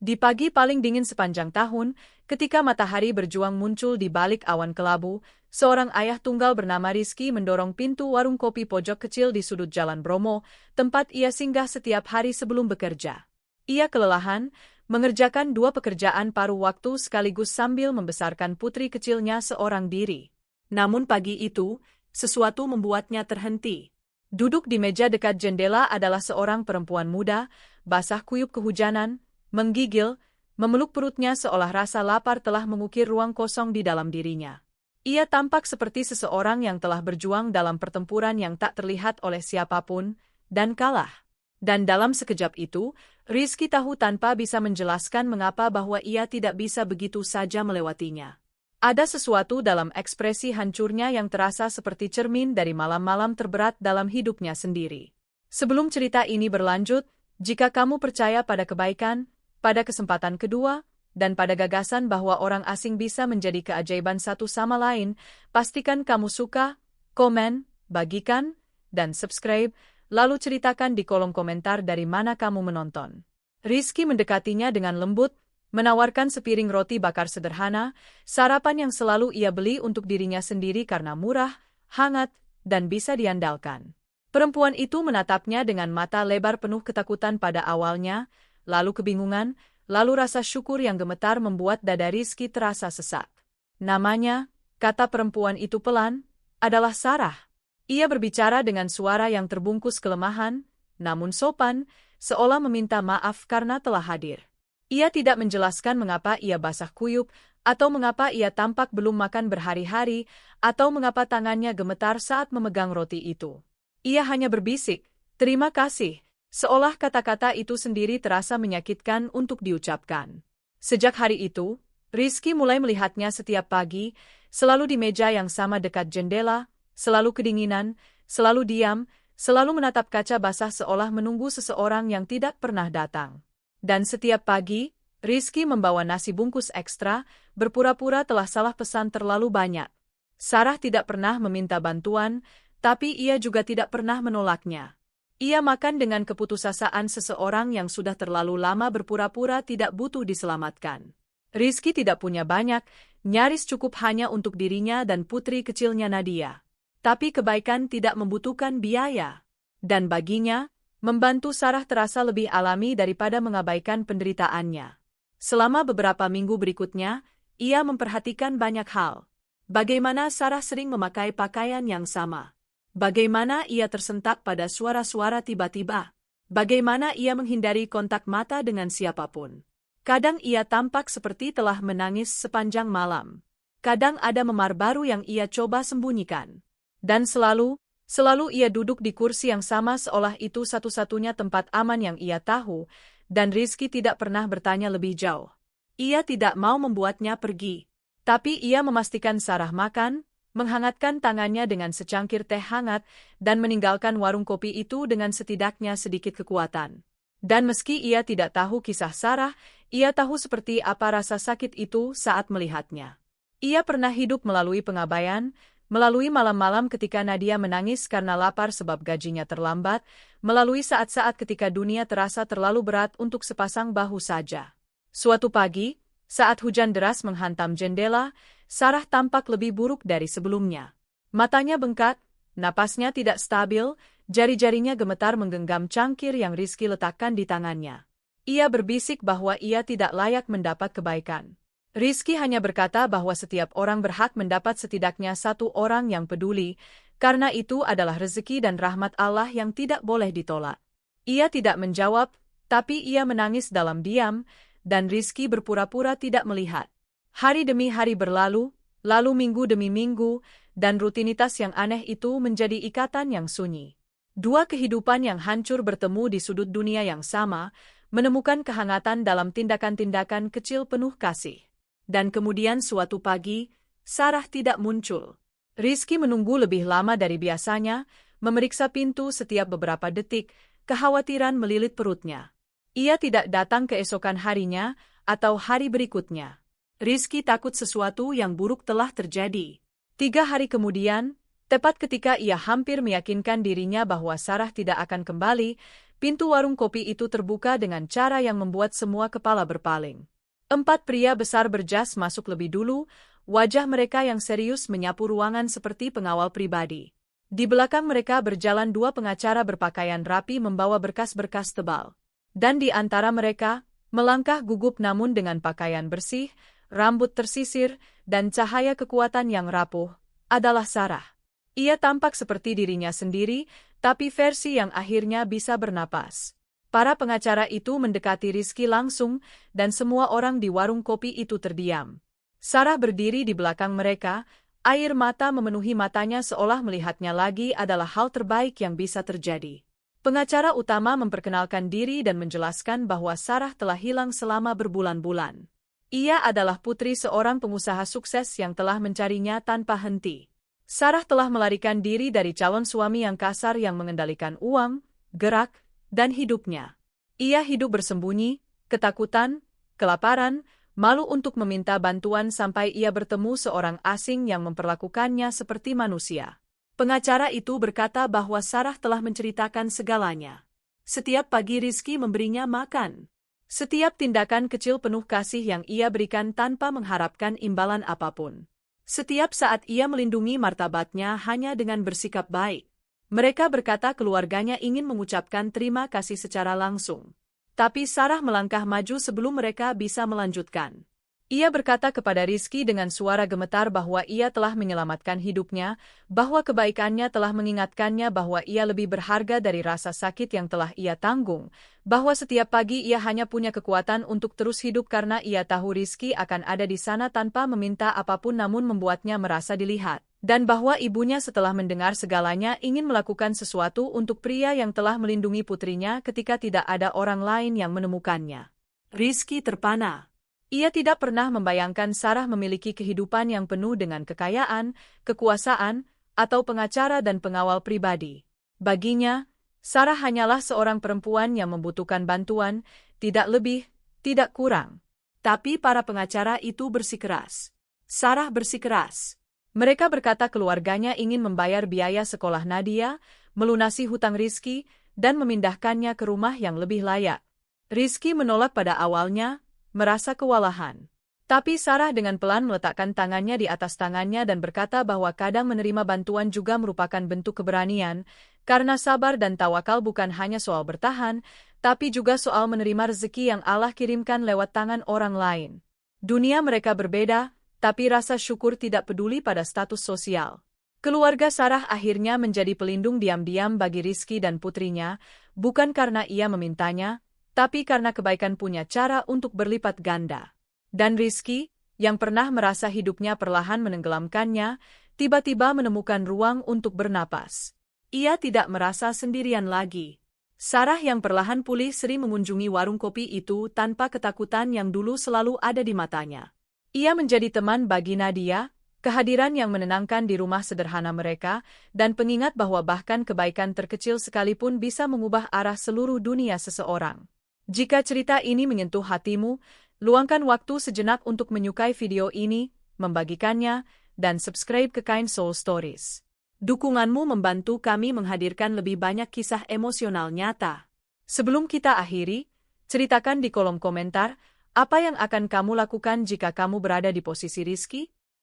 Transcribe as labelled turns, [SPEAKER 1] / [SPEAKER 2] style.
[SPEAKER 1] Di pagi paling dingin sepanjang tahun, ketika matahari berjuang muncul di balik awan kelabu, seorang ayah tunggal bernama Rizky mendorong pintu warung kopi pojok kecil di sudut Jalan Bromo, tempat ia singgah setiap hari sebelum bekerja. Ia kelelahan, mengerjakan dua pekerjaan paruh waktu sekaligus sambil membesarkan putri kecilnya seorang diri. Namun pagi itu, sesuatu membuatnya terhenti. Duduk di meja dekat jendela adalah seorang perempuan muda, basah kuyup kehujanan, menggigil, memeluk perutnya seolah rasa lapar telah mengukir ruang kosong di dalam dirinya. Ia tampak seperti seseorang yang telah berjuang dalam pertempuran yang tak terlihat oleh siapapun, dan kalah. Dan dalam sekejap itu, Rizky tahu tanpa bisa menjelaskan mengapa bahwa ia tidak bisa begitu saja melewatinya. Ada sesuatu dalam ekspresi hancurnya yang terasa seperti cermin dari malam-malam terberat dalam hidupnya sendiri. Sebelum cerita ini berlanjut, jika kamu percaya pada kebaikan, pada kesempatan kedua, dan pada gagasan bahwa orang asing bisa menjadi keajaiban satu sama lain, pastikan kamu suka, komen, bagikan, dan subscribe, lalu ceritakan di kolom komentar dari mana kamu menonton. Rizky mendekatinya dengan lembut, menawarkan sepiring roti bakar sederhana, sarapan yang selalu ia beli untuk dirinya sendiri karena murah, hangat, dan bisa diandalkan. Perempuan itu menatapnya dengan mata lebar penuh ketakutan pada awalnya, lalu kebingungan, lalu rasa syukur yang gemetar membuat dada Rizky terasa sesak. Namanya, kata perempuan itu pelan, adalah Sarah. Ia berbicara dengan suara yang terbungkus kelemahan, namun sopan, seolah meminta maaf karena telah hadir. Ia tidak menjelaskan mengapa ia basah kuyup, atau mengapa ia tampak belum makan berhari-hari, atau mengapa tangannya gemetar saat memegang roti itu. Ia hanya berbisik, "Terima kasih," seolah kata-kata itu sendiri terasa menyakitkan untuk diucapkan. Sejak hari itu, Rizky mulai melihatnya setiap pagi, selalu di meja yang sama dekat jendela, selalu kedinginan, selalu diam, selalu menatap kaca basah seolah menunggu seseorang yang tidak pernah datang. Dan setiap pagi, Rizky membawa nasi bungkus ekstra, berpura-pura telah salah pesan terlalu banyak. Sarah tidak pernah meminta bantuan, tapi ia juga tidak pernah menolaknya. Ia makan dengan keputusasaan seseorang yang sudah terlalu lama berpura-pura tidak butuh diselamatkan. Rizky tidak punya banyak, nyaris cukup hanya untuk dirinya dan putri kecilnya Nadia. Tapi kebaikan tidak membutuhkan biaya. Dan baginya, membantu Sarah terasa lebih alami daripada mengabaikan penderitaannya. Selama beberapa minggu berikutnya, ia memperhatikan banyak hal. Bagaimana Sarah sering memakai pakaian yang sama. Bagaimana ia tersentak pada suara-suara tiba-tiba. Bagaimana ia menghindari kontak mata dengan siapapun. Kadang ia tampak seperti telah menangis sepanjang malam. Kadang ada memar baru yang ia coba sembunyikan. Dan selalu ia duduk di kursi yang sama seolah itu satu-satunya tempat aman yang ia tahu, dan Rizky tidak pernah bertanya lebih jauh. Ia tidak mau membuatnya pergi. Tapi ia memastikan Sarah makan, menghangatkan tangannya dengan secangkir teh hangat, dan meninggalkan warung kopi itu dengan setidaknya sedikit kekuatan. Dan meski ia tidak tahu kisah Sarah, ia tahu seperti apa rasa sakit itu saat melihatnya. Ia pernah hidup melalui pengabaian, melalui malam-malam ketika Nadia menangis karena lapar sebab gajinya terlambat, melalui saat-saat ketika dunia terasa terlalu berat untuk sepasang bahu saja. Suatu pagi, saat hujan deras menghantam jendela, Sarah tampak lebih buruk dari sebelumnya. Matanya bengkak, napasnya tidak stabil, jari-jarinya gemetar menggenggam cangkir yang Rizky letakkan di tangannya. Ia berbisik bahwa ia tidak layak mendapat kebaikan. Rizky hanya berkata bahwa setiap orang berhak mendapat setidaknya satu orang yang peduli, karena itu adalah rezeki dan rahmat Allah yang tidak boleh ditolak. Ia tidak menjawab, tapi ia menangis dalam diam, dan Rizky berpura-pura tidak melihat. Hari demi hari berlalu, lalu minggu demi minggu, dan rutinitas yang aneh itu menjadi ikatan yang sunyi. Dua kehidupan yang hancur bertemu di sudut dunia yang sama, menemukan kehangatan dalam tindakan-tindakan kecil penuh kasih. Dan kemudian suatu pagi, Sarah tidak muncul. Rizky menunggu lebih lama dari biasanya, memeriksa pintu setiap beberapa detik, kekhawatiran melilit perutnya. Ia tidak datang keesokan harinya, atau hari berikutnya. Rizky takut sesuatu yang buruk telah terjadi. 3 hari kemudian, tepat ketika ia hampir meyakinkan dirinya bahwa Sarah tidak akan kembali, pintu warung kopi itu terbuka dengan cara yang membuat semua kepala berpaling. 4 pria besar berjas masuk lebih dulu, wajah mereka yang serius menyapu ruangan seperti pengawal pribadi. Di belakang mereka berjalan 2 pengacara berpakaian rapi membawa berkas-berkas tebal. Dan di antara mereka, melangkah gugup namun dengan pakaian bersih, rambut tersisir, dan cahaya kekuatan yang rapuh, adalah Sarah. Ia tampak seperti dirinya sendiri, tapi versi yang akhirnya bisa bernapas. Para pengacara itu mendekati Rizky langsung, dan semua orang di warung kopi itu terdiam. Sarah berdiri di belakang mereka, air mata memenuhi matanya seolah melihatnya lagi adalah hal terbaik yang bisa terjadi. Pengacara utama memperkenalkan diri dan menjelaskan bahwa Sarah telah hilang selama berbulan-bulan. Ia adalah putri seorang pengusaha sukses yang telah mencarinya tanpa henti. Sarah telah melarikan diri dari calon suami yang kasar yang mengendalikan uang, gerak, dan hidupnya. Ia hidup bersembunyi, ketakutan, kelaparan, malu untuk meminta bantuan sampai ia bertemu seorang asing yang memperlakukannya seperti manusia. Pengacara itu berkata bahwa Sarah telah menceritakan segalanya. Setiap pagi Rizky memberinya makan. Setiap tindakan kecil penuh kasih yang ia berikan tanpa mengharapkan imbalan apapun. Setiap saat ia melindungi martabatnya hanya dengan bersikap baik. Mereka berkata keluarganya ingin mengucapkan terima kasih secara langsung. Tapi Sarah melangkah maju sebelum mereka bisa melanjutkan. Ia berkata kepada Rizky dengan suara gemetar bahwa ia telah menyelamatkan hidupnya, bahwa kebaikannya telah mengingatkannya bahwa ia lebih berharga dari rasa sakit yang telah ia tanggung, bahwa setiap pagi ia hanya punya kekuatan untuk terus hidup karena ia tahu Rizky akan ada di sana tanpa meminta apapun namun membuatnya merasa dilihat, dan bahwa ibunya setelah mendengar segalanya ingin melakukan sesuatu untuk pria yang telah melindungi putrinya ketika tidak ada orang lain yang menemukannya. Rizky terpana. Ia tidak pernah membayangkan Sarah memiliki kehidupan yang penuh dengan kekayaan, kekuasaan, atau pengacara dan pengawal pribadi. Baginya, Sarah hanyalah seorang perempuan yang membutuhkan bantuan, tidak lebih, tidak kurang. Tapi para pengacara itu bersikeras. Sarah bersikeras. Mereka berkata keluarganya ingin membayar biaya sekolah Nadia, melunasi hutang Rizky, dan memindahkannya ke rumah yang lebih layak. Rizky menolak pada awalnya, merasa kewalahan. Tapi Sarah dengan pelan meletakkan tangannya di atas tangannya dan berkata bahwa kadang menerima bantuan juga merupakan bentuk keberanian, karena sabar dan tawakal bukan hanya soal bertahan, tapi juga soal menerima rezeki yang Allah kirimkan lewat tangan orang lain. Dunia mereka berbeda, tapi rasa syukur tidak peduli pada status sosial. Keluarga Sarah akhirnya menjadi pelindung diam-diam bagi Rizky dan putrinya, bukan karena ia memintanya, tapi karena kebaikan punya cara untuk berlipat ganda. Dan Rizky, yang pernah merasa hidupnya perlahan menenggelamkannya, tiba-tiba menemukan ruang untuk bernapas. Ia tidak merasa sendirian lagi. Sarah yang perlahan pulih sering mengunjungi warung kopi itu tanpa ketakutan yang dulu selalu ada di matanya. Ia menjadi teman bagi Nadia, kehadiran yang menenangkan di rumah sederhana mereka, dan pengingat bahwa bahkan kebaikan terkecil sekalipun bisa mengubah arah seluruh dunia seseorang. Jika cerita ini menyentuh hatimu, luangkan waktu sejenak untuk menyukai video ini, membagikannya, dan subscribe ke Kind Soul Stories. Dukunganmu membantu kami menghadirkan lebih banyak kisah emosional nyata. Sebelum kita akhiri, ceritakan di kolom komentar, apa yang akan kamu lakukan jika kamu berada di posisi Rizky?